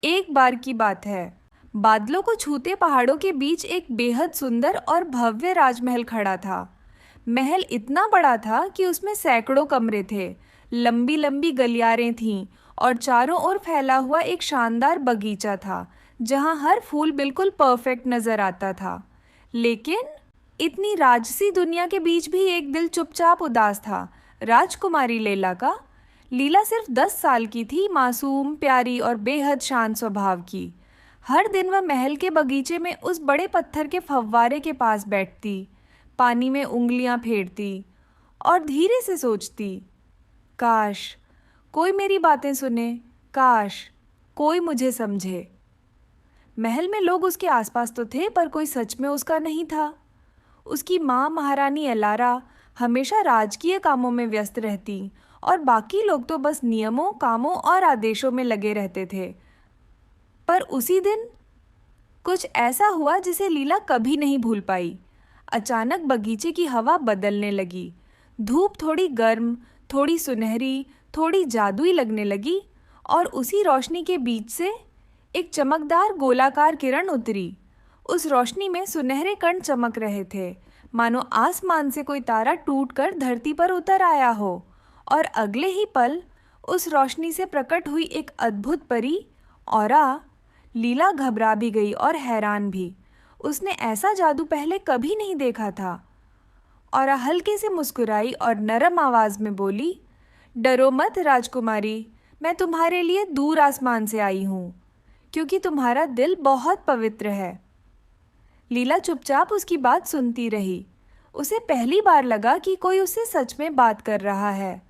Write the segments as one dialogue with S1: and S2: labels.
S1: एक बार की बात है, बादलों को छूते पहाड़ों के बीच एक बेहद सुंदर और भव्य राजमहल खड़ा था। महल इतना बड़ा था कि उसमें सैकड़ों कमरे थे, लंबी लंबी गलियारें थीं और चारों ओर फैला हुआ एक शानदार बगीचा था जहां हर फूल बिल्कुल परफेक्ट नजर आता था। लेकिन इतनी राजसी दुनिया के बीच भी एक दिल चुपचाप उदास था, राजकुमारी लैला का। लीला सिर्फ 10 साल की थी, मासूम, प्यारी और बेहद शांत स्वभाव की। हर दिन वह महल के बगीचे में उस बड़े पत्थर के फव्वारे के पास बैठती, पानी में उंगलियां फेरती और धीरे से सोचती, काश कोई मेरी बातें सुने, काश कोई मुझे समझे। महल में लोग उसके आसपास तो थे, पर कोई सच में उसका नहीं था। उसकी माँ महारानी एलारा हमेशा राजकीय कामों में व्यस्त रहती और बाकी लोग तो बस नियमों, कामों और आदेशों में लगे रहते थे। पर उसी दिन कुछ ऐसा हुआ जिसे लीला कभी नहीं भूल पाई। अचानक बगीचे की हवा बदलने लगी। धूप थोड़ी गर्म, थोड़ी सुनहरी, थोड़ी जादुई लगने लगी और उसी रोशनी के बीच से एक चमकदार गोलाकार किरण उतरी। उस रोशनी में सुनहरे कण चमक रहे थे, मानो आसमान से कोई तारा टूटकर धरती पर उतर आया हो। और अगले ही पल उस रोशनी से प्रकट हुई एक अद्भुत परी, औरा। लीला घबरा भी गई और हैरान भी। उसने ऐसा जादू पहले कभी नहीं देखा था। और हल्के से मुस्कुराई और नरम आवाज में बोली, डरो मत राजकुमारी, मैं तुम्हारे लिए दूर आसमान से आई हूँ, क्योंकि तुम्हारा दिल बहुत पवित्र है। लीला चुपचाप उसकी बात सुनती रही। उसे पहली बार लगा कि कोई उससे सच में बात कर रहा है।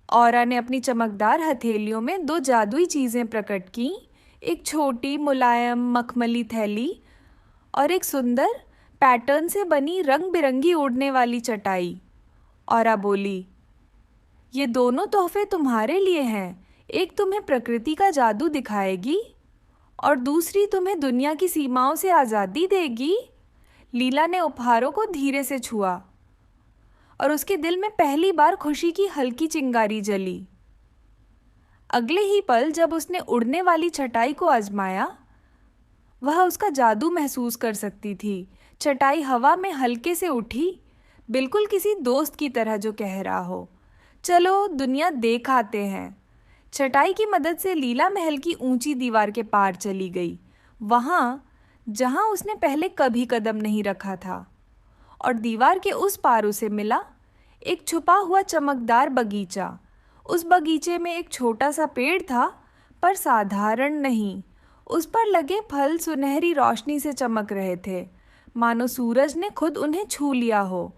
S1: औरा ने अपनी चमकदार हथेलियों में दो जादुई चीजें प्रकट की, एक छोटी मुलायम मखमली थैली और एक सुंदर पैटर्न से बनी रंग बिरंगी उड़ने वाली चटाई। औरा बोली, ये दोनों तोहफे तुम्हारे लिए हैं। एक तुम्हें प्रकृति का जादू दिखाएगी और दूसरी तुम्हें दुनिया की सीमाओं से आज़ादी देगी। लीला ने उपहारों को धीरे से छुआ और उसके दिल में पहली बार खुशी की हल्की चिंगारी जली। अगले ही पल जब उसने उड़ने वाली चटाई को आजमाया, वह उसका जादू महसूस कर सकती थी। चटाई हवा में हल्के से उठी, बिल्कुल किसी दोस्त की तरह जो कह रहा हो, चलो दुनिया देख आते हैं। चटाई की मदद से लीला महल की ऊंची दीवार के पार चली गई, वहां जहां उसने पहले कभी कदम नहीं रखा था। और दीवार के उस पार उसे मिला एक छुपा हुआ चमकदार बगीचा। उस बगीचे में एक छोटा सा पेड़ था, पर साधारण नहीं। उस पर लगे फल सुनहरी रोशनी से चमक रहे थे, मानो सूरज ने खुद उन्हें छू लिया हो।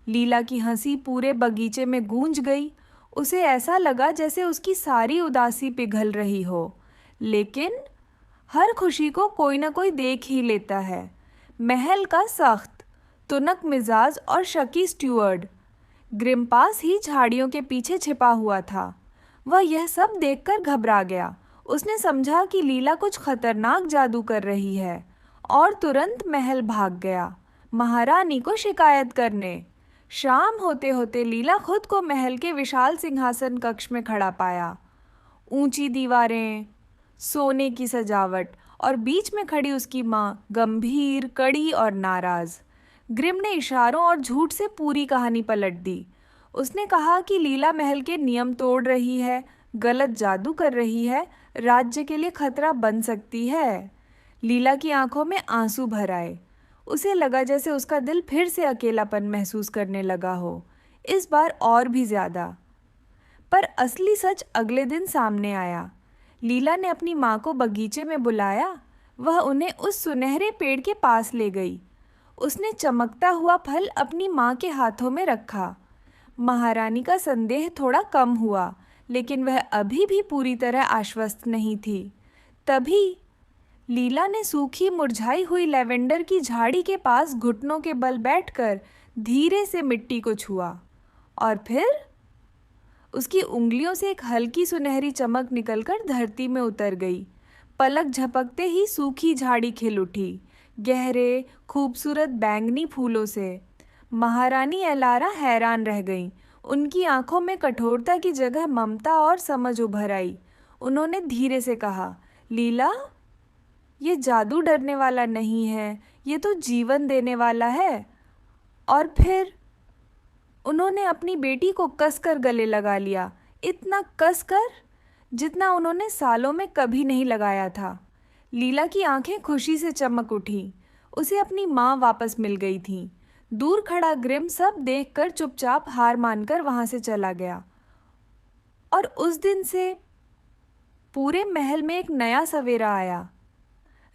S1: लीला की हंसी पूरे बगीचे में गूंज गई। उसे ऐसा लगा जैसे उसकी सारी उदासी पिघल रही हो। लेकिन हर खुशी को कोई ना कोई देख ही लेता है। महल का सख्त, तुनक मिजाज और शकी स्टुअर्ड ग्रिम्पास ही झाड़ियों के पीछे छिपा हुआ था। वह यह सब देखकर घबरा गया। उसने समझा कि लीला कुछ खतरनाक जादू कर रही है और तुरंत महल भाग गया, महारानी को शिकायत करने। शाम होते होते लीला खुद को महल के विशाल सिंहासन कक्ष में खड़ा पाया। ऊंची दीवारें, सोने की सजावट और बीच में खड़ी उसकी माँ, गंभीर, कड़ी और नाराज। ग्रिम ने इशारों और झूठ से पूरी कहानी पलट दी। उसने कहा कि लीला महल के नियम तोड़ रही है, गलत जादू कर रही है, राज्य के लिए खतरा बन सकती है। लीला की आंखों में आंसू भर आए। उसे लगा जैसे उसका दिल फिर से अकेलापन महसूस करने लगा हो, इस बार और भी ज्यादा। पर असली सच अगले दिन सामने आया। लीला ने अपनी माँ को बगीचे में बुलाया। वह उन्हें उस सुनहरे पेड़ के पास ले गई। उसने चमकता हुआ फल अपनी माँ के हाथों में रखा। महारानी का संदेह थोड़ा कम हुआ, लेकिन वह अभी भी पूरी तरह आश्वस्त नहीं थी। तभी लीला ने सूखी मुरझाई हुई लेवेंडर की झाड़ी के पास घुटनों के बल बैठकर धीरे से मिट्टी को छुआ और फिर उसकी उंगलियों से एक हल्की सुनहरी चमक निकलकर धरती में उतर गई। पलक झपकते ही सूखी झाड़ी खिल उठी, गहरे खूबसूरत बैंगनी फूलों से। महारानी एलारा हैरान रह गईं। उनकी आंखों में कठोरता की जगह ममता और समझ उभर आई। उन्होंने धीरे से कहा, लीला, ये जादू डरने वाला नहीं है, ये तो जीवन देने वाला है। और फिर उन्होंने अपनी बेटी को कसकर गले लगा लिया, इतना कसकर जितना उन्होंने सालों में कभी नहीं लगाया था। लीला की आंखें खुशी से चमक उठी। उसे अपनी माँ वापस मिल गई थी। दूर खड़ा ग्रिम सब देखकर चुपचाप हार मानकर वहां से चला गया। और उस दिन से पूरे महल में एक नया सवेरा आया।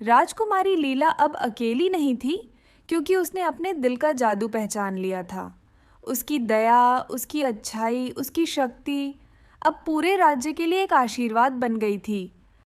S1: राजकुमारी लीला अब अकेली नहीं थी, क्योंकि उसने अपने दिल का जादू पहचान लिया था। उसकी दया, उसकी अच्छाई, उसकी शक्ति अब पूरे राज्य के लिए एक आशीर्वाद बन गई थी।